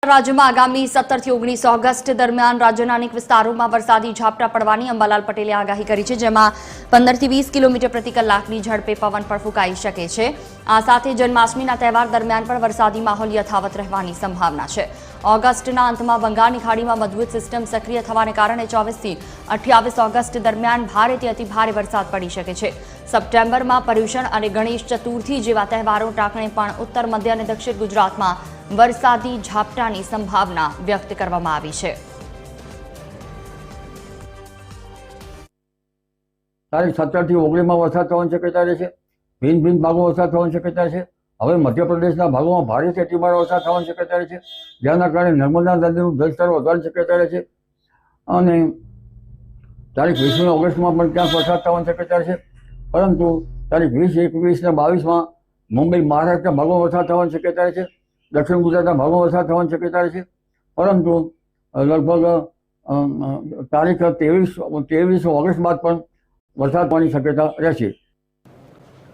રાજ્યમાં આગામી 17 થી 19 ઓગસ્ટ દરમિયાન રાજ્યના અનેક વિસ્તારોમાં વરસાદી ઝાપટા પડવાની અંબાલાલ પટેલે આગાહી કરી છે, જેમાં 15 થી 20 કિલોમીટર પ્રતિ કલાકની ઝડપે પવન પણ ફૂંકાઈ શકે છે। આ સાથે જન્માષ્ટમીના તહેવાર દરમિયાન પણ વરસાદી માહોલ યથાવત રહેવાની સંભાવના છે। ઓગસ્ટના અંતમાં બંગાળની ખાડીમાં મજબૂત સિસ્ટમ સક્રિય થવાને કારણે 24 થી 28 ઓગસ્ટ દરમિયાન ભારેથી અતિભારે વરસાદ પડી શકે છે। સપ્ટેમ્બરમાં પર્યુષણ અને ગણેશ ચતુર્થી જેવા તહેવારો ટાંકણે પણ ઉત્તર મધ્ય અને દક્ષિણ ગુજરાતમાં વરસાદી ઝાપટાની સંભાવના વ્યક્ત કરવામાં આવી છે। તારીખ 17 થી 19 વરસાદ થવાની શક્યતા રહેશે। ભિન્ન ભિન્ન ભાગોમાં વરસાદ થવાની શક્યતા છે। હવે મધ્યપ્રદેશના ભાગોમાં ભારેથી અતિભારે વરસાદ થવાની શક્યતા રહેશે, જેના કારણે નર્મદા નદીનું જળસ્તર વધવાની શક્યતા રહેશે અને તારીખ 20 ઓગસ્ટમાં પણ ક્યાંક વરસાદ થવાની શક્યતા છે। પરંતુ તારીખ 20, 21 અને 22માં મુંબઈ મહારાષ્ટ્રના ભાગોમાં વરસાદ થવાની શક્યતા છે। દક્ષિણ ગુજરાતના ભાગોમાં વરસાદ થવાની શક્યતા છે। પરંતુ લગભગ તારીખ 23 ઓગસ્ટ બાદ પણ વરસાદ થવાની શક્યતા રહેશે।